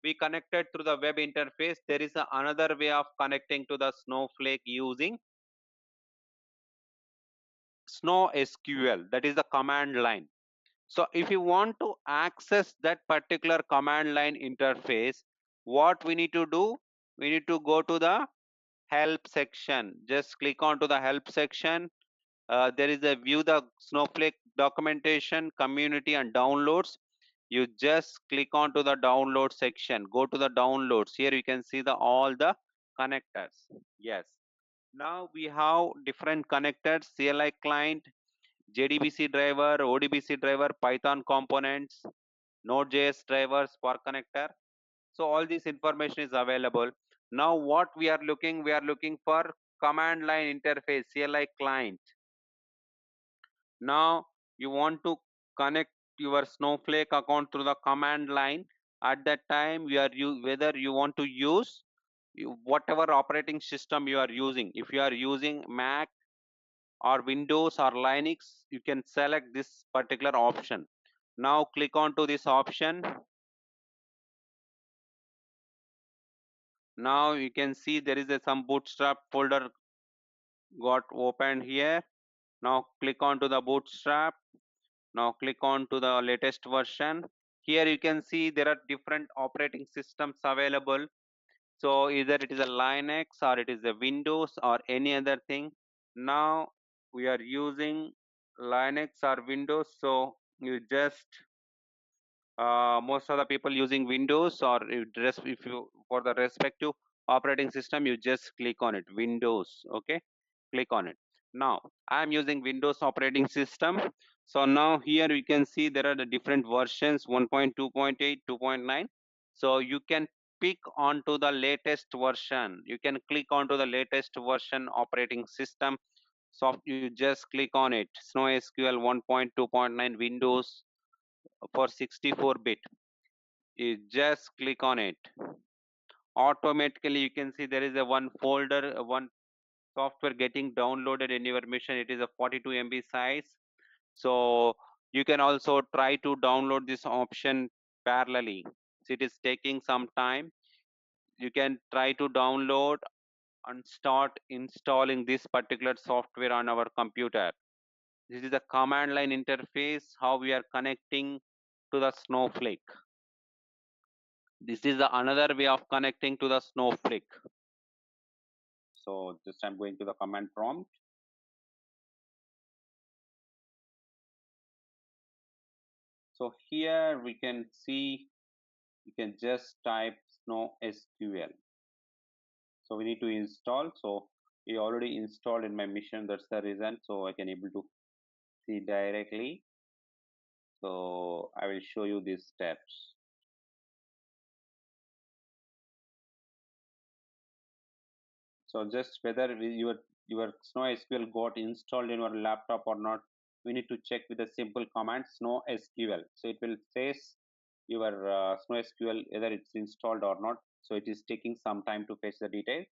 we connected through the web interface. There is another way of connecting to the Snowflake using SnowSQL, that is the command line. So if you want to access that particular command line interface, what we need to do, we need to go to the help section. Just click on to the help section. There is a view the Snowflake documentation, community and downloads. You just click on to the download section. Go to the downloads. Here you can see the all the connectors. Yes. Now we have different connectors: CLI client, JDBC driver, ODBC driver, Python components, Node.js driver, Spark connector. So all this information is available. Now what we are looking for command line interface, CLI client. Now you want to connect your Snowflake account through the command line. At that time, whether you want to use whatever operating system you are using. If you are using Mac or Windows or Linux, you can select this particular option. Now click on to this option. Now you can see there is some bootstrap folder got opened here. Now click on to the bootstrap. Now click on to the latest version. Here you can see there are different operating systems available. So either it is a Linux or it is a Windows or any other thing. Now we are using Linux or Windows, so you just most of the people using Windows, or if you for the respective operating system, you just click on it, Windows. Okay, click on it. Now I am using Windows operating system. So now here you can see there are the different versions: 1.2.8, 2.9. So you can pick onto the latest version. You can click onto the latest version operating system. So you just click on it, SnowSQL 1.2.9 Windows for 64-bit. You just click on it. Automatically you can see there is a one folder, one software getting downloaded in your machine. It is a 42 MB size. So you can also try to download this option parallelly. So it is taking some time. You can try to download and start installing this particular software on our computer. This is the command line interface, how we are connecting to the Snowflake. This is another way of connecting to the Snowflake. So just I'm going to the command prompt. So here we can see, you can just type SnowSQL. So we need to install. So we already installed in my machine. That's the reason. So I can able to see directly. So I will show you these steps. So just whether your SnowSQL got installed in your laptop or not, we need to check with a simple command SnowSQL. So it will says your SnowSQL either it's installed or not. So it is taking some time to fetch the details.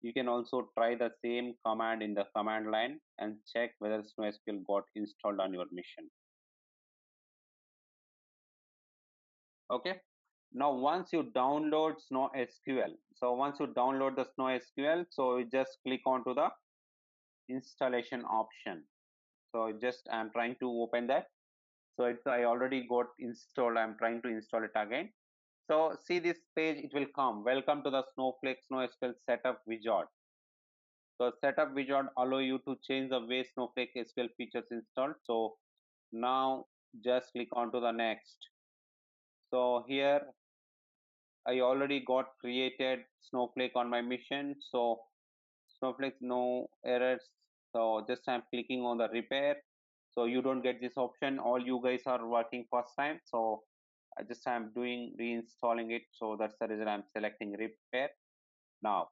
You can also try the same command in the command line and check whether SnowSQL got installed on your machine. Okay. Now once you download SnowSQL, so once you download the SnowSQL, so you just click onto the installation option. So just I'm trying to open that. So it's I already got installed. I'm trying to install it again. So see this page, it will come. Welcome to the Snowflake SnowSQL setup wizard. So setup wizard allow you to change the way Snowflake SQL features installed. So now just click on to the next. So here I already got created Snowflake on my machine. So Snowflake no errors. So just I'm clicking on the repair. So you don't get this option. All you guys are working first time. So I just I'm doing reinstalling it. So that's the reason I'm selecting repair. Now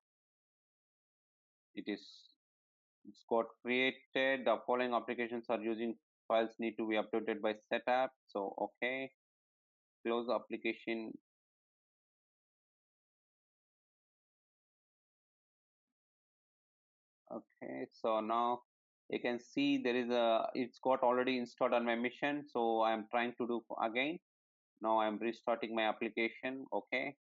it's got created. The following applications are using files need to be updated by setup. So okay, close the application. Okay, so now you can see there is it's got already installed on my machine. So I'm trying to do again. Now I'm restarting my application. Okay.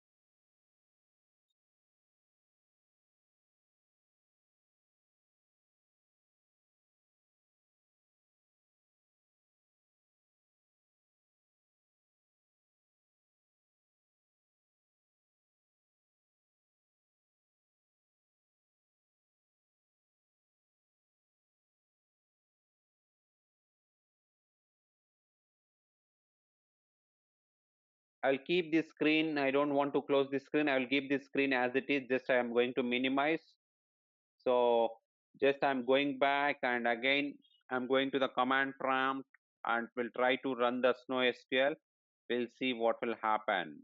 I'll keep this screen. I don't want to close this screen. I will keep this screen as it is. Just I am going to minimize. So just I'm going back and again I'm going to the command prompt and we'll try to run the SnowSQL. We'll see what will happen.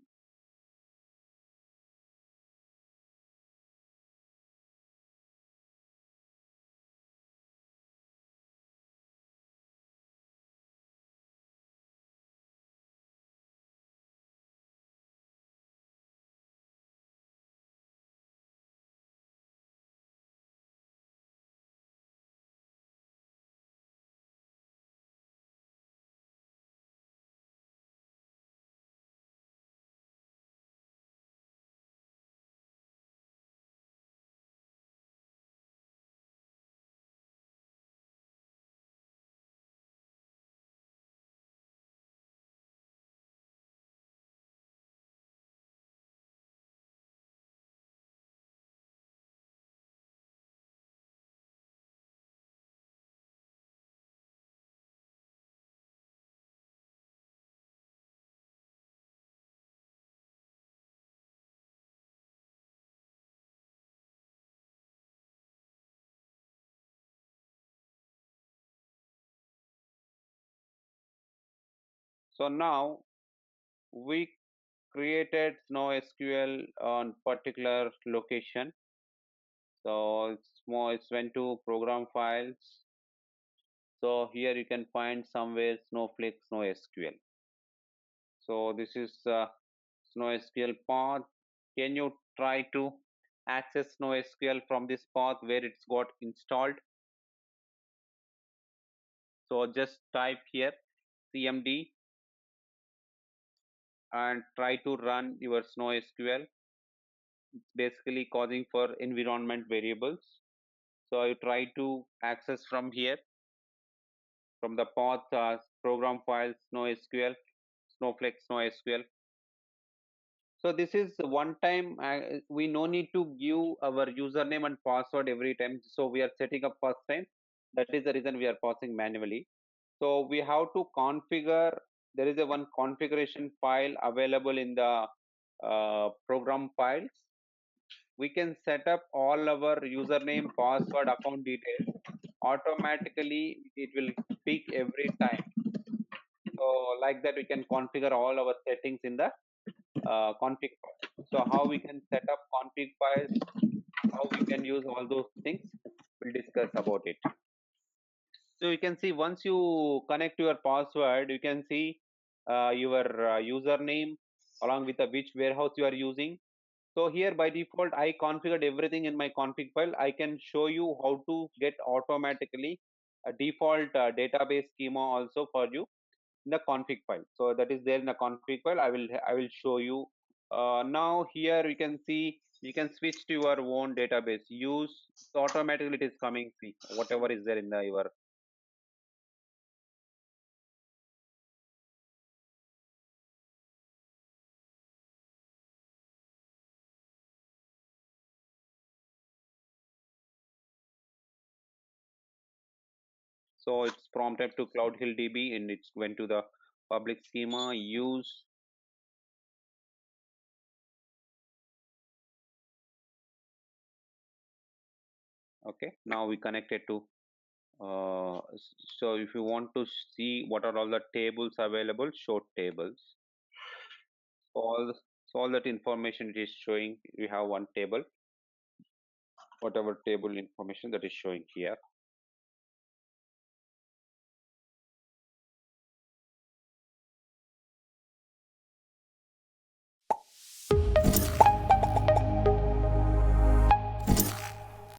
So now we created SnowSQL on particular location. So it's more, it's went to program files. So here you can find somewhere Snowflake SnowSQL. So this is SnowSQL path. Can you try to access SnowSQL from this path where it's got installed? So just type here cmd and try to run your SnowSQL. It's basically causing for environment variables. So you try to access from here, from the path program files SnowSQL, Snowflake SnowSQL. So this is one time, we no need to give our username and password every time. So we are setting up first time. That is the reason we are passing manually. So we have to configure, there is a one configuration file available in the program files. We can set up all our username, password, account details. Automatically, it will speak every time. So like that, we can configure all our settings in the config file. So how we can set up config files, how we can use all those things, we'll discuss about it. So you can see once you connect your password, you can see your username along with which warehouse you are using. So here by default, I configured everything in my config file. I can show you how to get automatically a default database schema also for you in the config file. So that is there in the config file. I will show you. Now here you can see you can switch to your own database. Use, so automatically it is coming. See whatever is there in the your. So it's prompted to Cloud Hill DB and it's went to the public schema. Use. Okay. Now we connected to. So if you want to see what are all the tables available, show tables. So all that information it is showing. We have one table, whatever table information that is showing here.